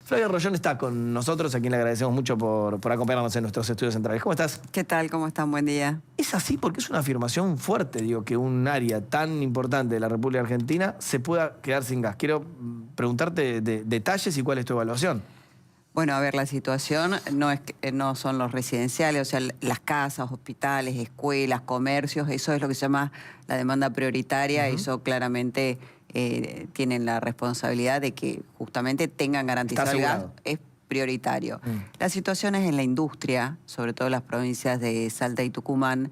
Flavia Rollón está con nosotros, a quien le agradecemos mucho por acompañarnos en nuestros estudios centrales. ¿Cómo estás? ¿Qué tal? ¿Cómo están? Buen día. Es así porque es una afirmación fuerte, digo, que un área tan importante de la República Argentina se pueda quedar sin gas. Quiero preguntarte de detalles y cuál es tu evaluación. Bueno, a ver, la situación no son los residenciales, o sea, las casas, hospitales, escuelas, comercios, eso es lo que se llama la demanda prioritaria, eso claramente tienen la responsabilidad de que justamente tengan garantizado el gas, es prioritario. La situación es en la industria, sobre todo en las provincias de Salta y Tucumán.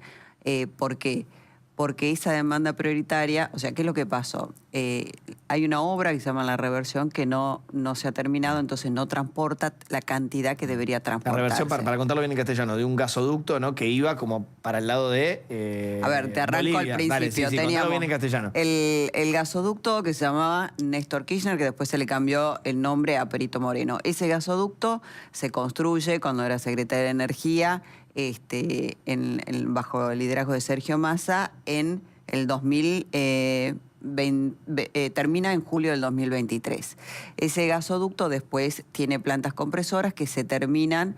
¿Por qué? Porque esa demanda prioritaria, o sea, ¿qué es lo que pasó? Hay una obra que se llama La Reversión que no se ha terminado, entonces no transporta la cantidad que debería transportarse. La reversión, para contarlo bien en castellano, de un gasoducto, ¿no?, que iba como para el lado de a ver, te arranco Bolivia. al principio. Dale, sí, teníamos bien en castellano. el gasoducto que se llamaba Néstor Kirchner, que después se le cambió el nombre a Perito Moreno. Ese gasoducto se construye cuando era secretario de Energía, bajo el liderazgo de Sergio Massa, en el 2020, termina en julio del 2023. Ese gasoducto después tiene plantas compresoras que se terminan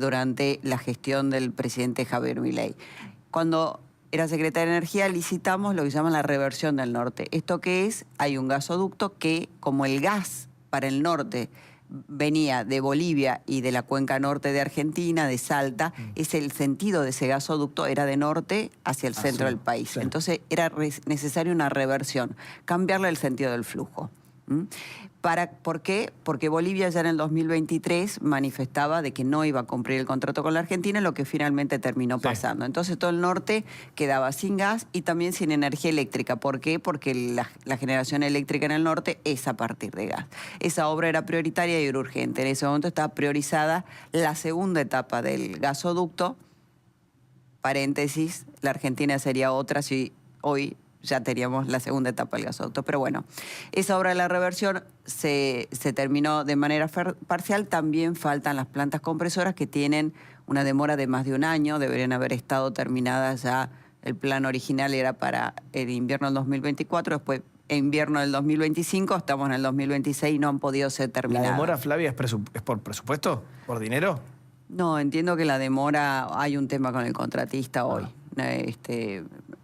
durante la gestión del presidente Javier Milei. Cuando era secretaria de Energía, licitamos lo que se llama la reversión del norte. ¿Esto qué es? Hay un gasoducto que, como el gas para el norte venía de Bolivia y de la cuenca norte de Argentina, de Salta, el sentido de ese gasoducto era de norte hacia el centro del país. Sí. Entonces era necesaria una reversión, cambiarle el sentido del flujo. ¿Por qué? Porque Bolivia ya en el 2023 manifestaba de que no iba a cumplir el contrato con la Argentina, lo que finalmente terminó pasando. Entonces todo el norte quedaba sin gas y también sin energía eléctrica. ¿Por qué? Porque la generación eléctrica en el norte es a partir de gas. Esa obra era prioritaria y era urgente. En ese momento estaba priorizada la segunda etapa del gasoducto. Paréntesis, la Argentina sería otra si hoy ya teníamos la segunda etapa del gasoducto. Pero bueno, esa obra de la reversión se terminó de manera parcial. También faltan las plantas compresoras que tienen una demora de más de un año. Deberían haber estado terminadas ya. El plan original era para el invierno del 2024, después invierno del 2025, estamos en el 2026 y no han podido ser terminadas. ¿La demora, Flavia, es por presupuesto? ¿Por dinero? No, entiendo que la demora, hay un tema con el contratista hoy.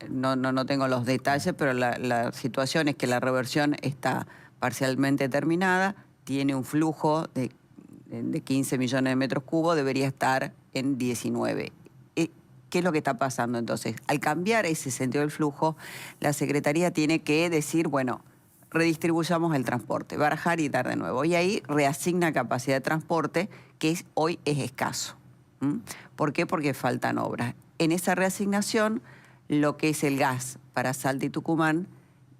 No tengo los detalles, pero la situación es que la reversión está parcialmente terminada, tiene un flujo de 15 millones de metros cubos, debería estar en 19. ¿Qué es lo que está pasando entonces? Al cambiar ese sentido del flujo, la Secretaría tiene que decir, bueno, redistribuyamos el transporte, barajar y dar de nuevo. Y ahí reasigna capacidad de transporte, que hoy es escaso. ¿Por qué? Porque faltan obras. En esa reasignación, lo que es el gas para Salta y Tucumán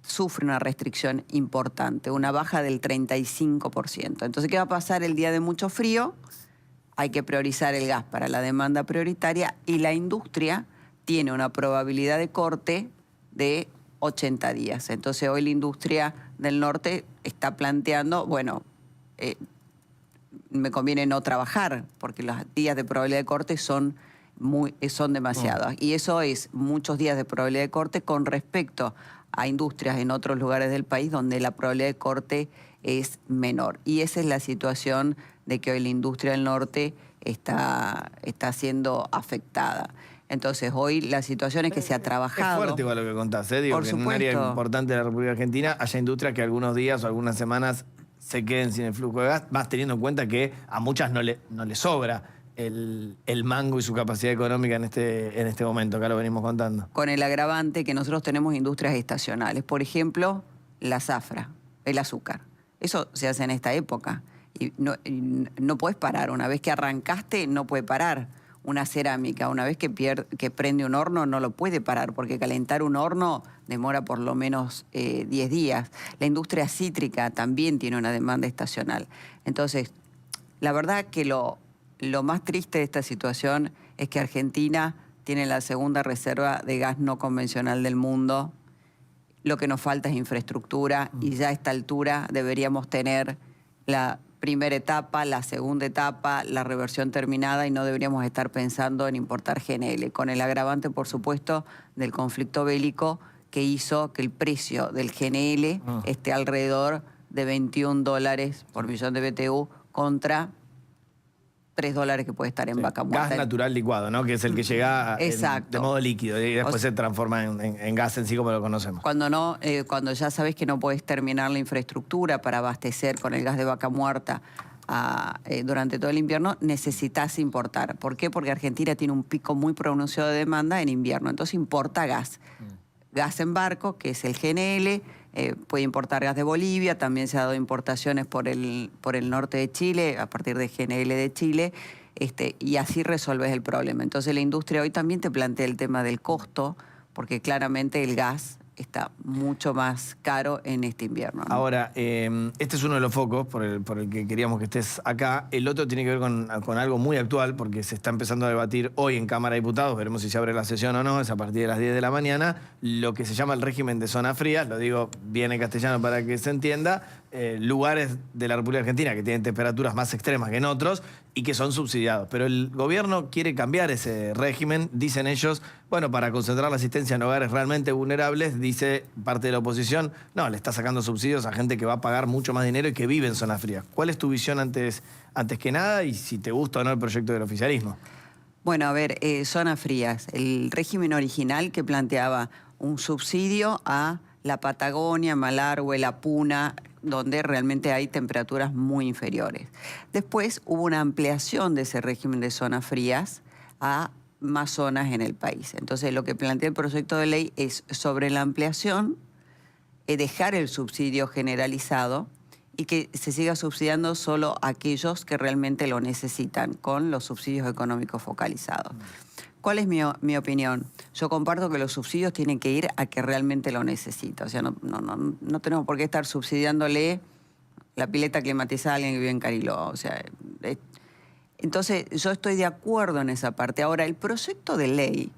sufre una restricción importante, una baja del 35%. Entonces, ¿qué va a pasar el día de mucho frío? Hay que priorizar el gas para la demanda prioritaria y la industria tiene una probabilidad de corte de 80 días. Entonces, hoy la industria del norte está planteando, bueno, me conviene no trabajar porque los días de probabilidad de corte son demasiados. Y eso es muchos días de probabilidad de corte con respecto a industrias en otros lugares del país donde la probabilidad de corte es menor. Y esa es la situación de que hoy la industria del norte está siendo afectada. Entonces, hoy la situación es que se ha trabajado. Es fuerte igual lo que contás, ¿eh? Digo, por que supuesto, en un área importante de la República Argentina haya industrias que algunos días o algunas semanas se queden sin el flujo de gas, más teniendo en cuenta que a muchas no le sobra el mango y su capacidad económica en este momento. Acá lo venimos contando. Con el agravante que nosotros tenemos industrias estacionales. Por ejemplo, la zafra, el azúcar. Eso se hace en esta época. Y no puedes parar. Una vez que arrancaste, no puede parar. Una cerámica, una vez que prende un horno, no lo puede parar, porque calentar un horno demora por lo menos 10 días. La industria cítrica también tiene una demanda estacional. Entonces, la verdad que lo más triste de esta situación es que Argentina tiene la segunda reserva de gas no convencional del mundo. Lo que nos falta es infraestructura y ya a esta altura deberíamos tener la primera etapa, la segunda etapa, la reversión terminada y no deberíamos estar pensando en importar GNL, con el agravante, por supuesto, del conflicto bélico que hizo que el precio del GNL esté alrededor de $21 por millón de BTU, contra $3 que puede estar en Vaca Muerta. Gas natural licuado, ¿no? Que es el que llega de modo líquido y después se transforma en gas en sí como lo conocemos. Cuando ya sabes que no puedes terminar la infraestructura para abastecer con el gas de Vaca Muerta durante todo el invierno, necesitas importar. ¿Por qué? Porque Argentina tiene un pico muy pronunciado de demanda en invierno, entonces importa gas. Gas en barco, que es el GNL, puede importar gas de Bolivia, también se ha dado importaciones por el norte de Chile, a partir de GNL de Chile, y así resolves el problema. Entonces la industria hoy también te plantea el tema del costo, porque claramente el gas está mucho más caro en este invierno, ¿no? Ahora, este es uno de los focos por el que queríamos que estés acá. El otro tiene que ver con algo muy actual, porque se está empezando a debatir hoy en Cámara de Diputados, veremos si se abre la sesión o no, es a partir de las 10 de la mañana, lo que se llama el régimen de zonas frías, lo digo bien en castellano para que se entienda, lugares de la República Argentina que tienen temperaturas más extremas que en otros y que son subsidiados. Pero el gobierno quiere cambiar ese régimen, dicen ellos, bueno, para concentrar la asistencia en hogares realmente vulnerables, dice parte de la oposición, no, le está sacando subsidios a gente que va a pagar mucho más dinero y que vive en zonas frías. ¿Cuál es tu visión antes que nada y si te gusta o no el proyecto del oficialismo? Bueno, a ver, zonas frías. El régimen original que planteaba un subsidio a la Patagonia, Malargüe, la Puna, donde realmente hay temperaturas muy inferiores. Después hubo una ampliación de ese régimen de zonas frías a más zonas en el país. Entonces, lo que plantea el proyecto de ley es sobre la ampliación, dejar el subsidio generalizado y que se siga subsidiando solo a aquellos que realmente lo necesitan, con los subsidios económicos focalizados. ¿Cuál es mi opinión? Yo comparto que los subsidios tienen que ir a que realmente lo necesita. O sea, no tenemos por qué estar subsidiándole la pileta climatizada a alguien que vive en Cariló. O sea, entonces yo estoy de acuerdo en esa parte. Ahora, el proyecto de ley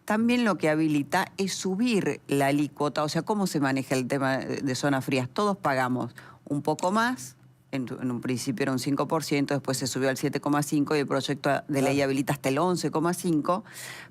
también lo que habilita es subir la alícuota. O sea, ¿cómo se maneja el tema de zonas frías? Todos pagamos un poco más. En un principio era un 5%, después se subió al 7,5% y el proyecto de ley habilita hasta el 11,5%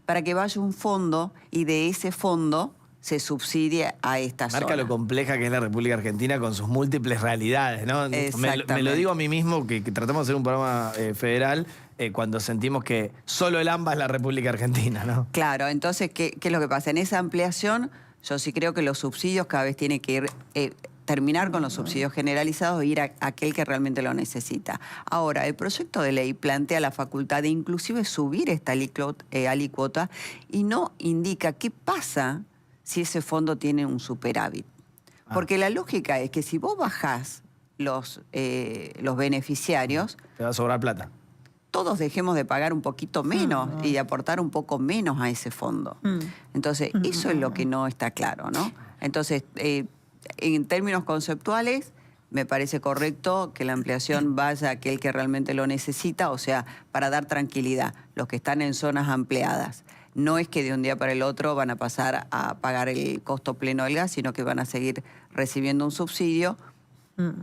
para que vaya un fondo y de ese fondo se subsidie a esta zona. Marca lo compleja que es la República Argentina con sus múltiples realidades, ¿no? Me lo digo a mí mismo, que tratamos de hacer un programa federal cuando sentimos que solo el AMBA es la República Argentina, ¿no? Claro, entonces, ¿qué es lo que pasa? En esa ampliación, yo sí creo que los subsidios cada vez tienen que ir... terminar con los subsidios generalizados e ir a aquel que realmente lo necesita. Ahora, el proyecto de ley plantea la facultad de inclusive subir esta alícuota y no indica qué pasa si ese fondo tiene un superávit. Porque la lógica es que si vos bajás los beneficiarios... Te va a sobrar plata. Todos dejemos de pagar un poquito menos y de aportar un poco menos a ese fondo. Entonces, eso es lo que no está claro, ¿no? Entonces... en términos conceptuales, me parece correcto que la ampliación vaya a aquel que realmente lo necesita, o sea, para dar tranquilidad, los que están en zonas ampliadas. No es que de un día para el otro van a pasar a pagar el costo pleno del gas, sino que van a seguir recibiendo un subsidio,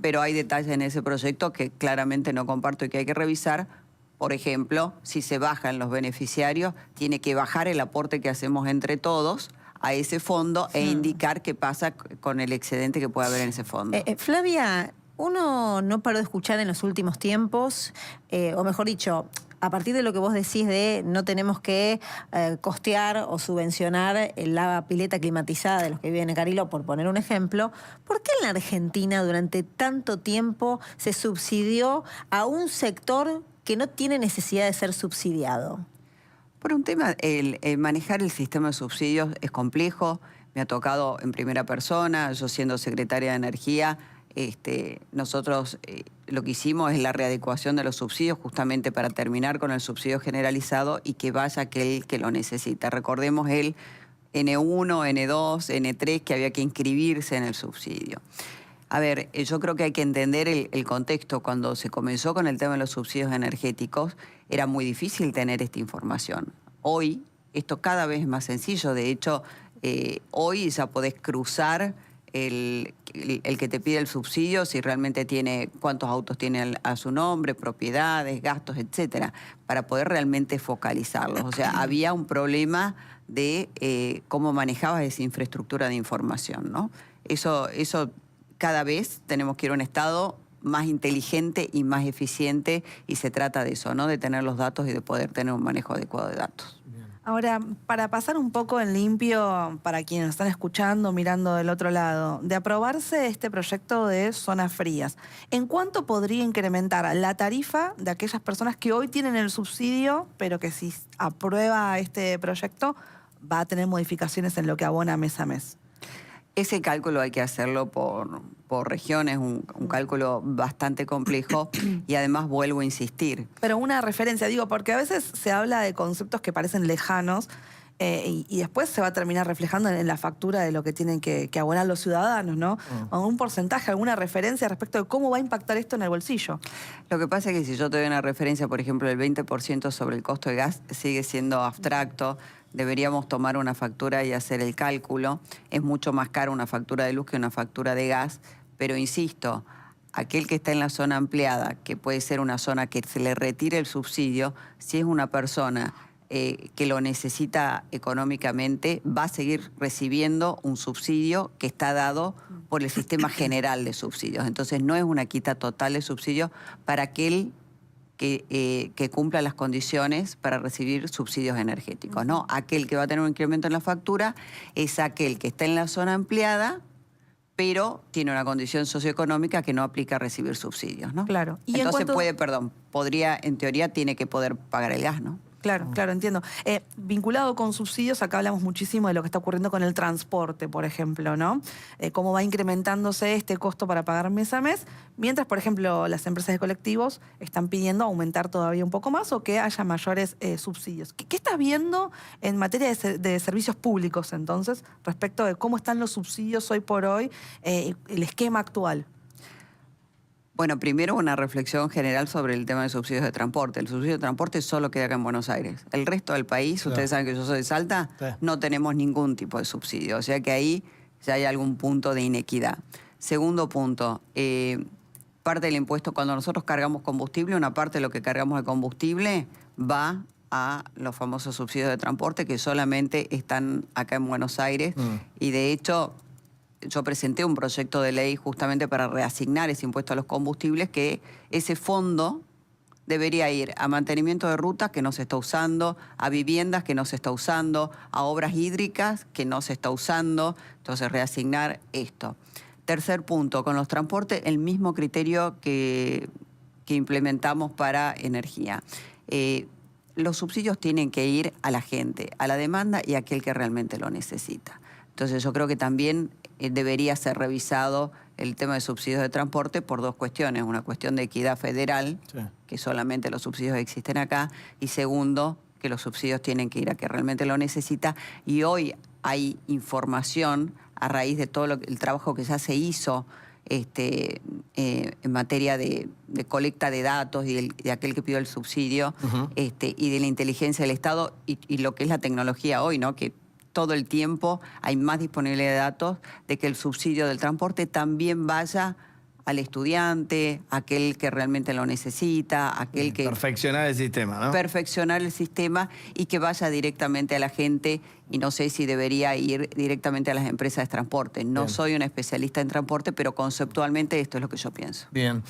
pero hay detalles en ese proyecto que claramente no comparto y que hay que revisar. Por ejemplo, si se bajan los beneficiarios, tiene que bajar el aporte que hacemos entre todos a ese fondo e indicar qué pasa con el excedente que puede haber en ese fondo. Flavia, uno no paró de escuchar en los últimos tiempos, o mejor dicho, a partir de lo que vos decís de no tenemos que costear o subvencionar la pileta climatizada de los que viven en Cariló, por poner un ejemplo, ¿por qué en la Argentina durante tanto tiempo se subsidió a un sector que no tiene necesidad de ser subsidiado? Por un tema, el manejar el sistema de subsidios es complejo, me ha tocado en primera persona, yo siendo secretaria de Energía, nosotros lo que hicimos es la readecuación de los subsidios justamente para terminar con el subsidio generalizado y que vaya aquel que lo necesita. Recordemos el N1, N2, N3, que había que inscribirse en el subsidio. A ver, yo creo que hay que entender el contexto. Cuando se comenzó con el tema de los subsidios energéticos, era muy difícil tener esta información. Hoy, esto cada vez es más sencillo. De hecho, hoy ya podés cruzar el que te pide el subsidio, si realmente tiene, cuántos autos tiene a su nombre, propiedades, gastos, etcétera, para poder realmente focalizarlos. O sea, había un problema de cómo manejabas esa infraestructura de información, ¿no? Eso cada vez tenemos que ir a un estado más inteligente y más eficiente, y se trata de eso, ¿no? De tener los datos y de poder tener un manejo adecuado de datos. Ahora, para pasar un poco en limpio, para quienes están escuchando, mirando del otro lado, de aprobarse este proyecto de zonas frías, ¿en cuánto podría incrementar la tarifa de aquellas personas que hoy tienen el subsidio, pero que si aprueba este proyecto va a tener modificaciones en lo que abona mes a mes? Ese cálculo hay que hacerlo por regiones, un cálculo bastante complejo, y además vuelvo a insistir. Pero una referencia, digo, porque a veces se habla de conceptos que parecen lejanos y después se va a terminar reflejando en la factura de lo que tienen que abonar los ciudadanos, ¿no? O un porcentaje, alguna referencia respecto de cómo va a impactar esto en el bolsillo. Lo que pasa es que si yo te doy una referencia, por ejemplo, el 20% sobre el costo de gas, sigue siendo abstracto. Deberíamos tomar una factura y hacer el cálculo. Es mucho más caro una factura de luz que una factura de gas, pero insisto, aquel que está en la zona ampliada, que puede ser una zona que se le retire el subsidio, si es una persona que lo necesita económicamente, va a seguir recibiendo un subsidio que está dado por el sistema general de subsidios. Entonces no es una quita total de subsidios para aquel que cumpla las condiciones para recibir subsidios energéticos, ¿no? Aquel que va a tener un incremento en la factura es aquel que está en la zona ampliada, pero tiene una condición socioeconómica que no aplica a recibir subsidios, ¿no? Claro. Y entonces podría, en teoría, tiene que poder pagar el gas, ¿no? Claro, claro, entiendo. Vinculado con subsidios, acá hablamos muchísimo de lo que está ocurriendo con el transporte, por ejemplo, ¿no? Cómo va incrementándose este costo para pagar mes a mes, mientras, por ejemplo, las empresas de colectivos están pidiendo aumentar todavía un poco más o que haya mayores subsidios. ¿Qué estás viendo en materia de servicios públicos, entonces, respecto de cómo están los subsidios hoy por hoy, el esquema actual? Bueno, primero una reflexión general sobre el tema de subsidios de transporte. El subsidio de transporte solo queda acá en Buenos Aires. El resto del país, ustedes saben que yo soy de Salta, no tenemos ningún tipo de subsidio. O sea que ahí ya hay algún punto de inequidad. Segundo punto, parte del impuesto, cuando nosotros cargamos combustible, una parte de lo que cargamos de combustible va a los famosos subsidios de transporte que solamente están acá en Buenos Aires. Y de hecho, yo presenté un proyecto de ley justamente para reasignar ese impuesto a los combustibles, que ese fondo debería ir a mantenimiento de rutas que no se está usando, a viviendas que no se está usando, a obras hídricas que no se está usando. Entonces, reasignar esto. Tercer punto, con los transportes, el mismo criterio que implementamos para energía. Los subsidios tienen que ir a la gente, a la demanda y a aquel que realmente lo necesita. Entonces, yo creo que también debería ser revisado el tema de subsidios de transporte por dos cuestiones. Una cuestión de equidad federal, que solamente los subsidios existen acá, y segundo, que los subsidios tienen que ir a quien realmente lo necesita. Y hoy hay información a raíz de todo el trabajo que ya se hizo en materia de colecta de datos y de aquel que pidió el subsidio, y de la inteligencia del Estado y lo que es la tecnología hoy, ¿no? Que todo el tiempo hay más disponibilidad de datos de que el subsidio del transporte también vaya al estudiante, aquel que realmente lo necesita, aquel que... Perfeccionar el sistema, ¿no? Perfeccionar el sistema y que vaya directamente a la gente, y no sé si debería ir directamente a las empresas de transporte. No soy una especialista en transporte, pero conceptualmente esto es lo que yo pienso. Bien.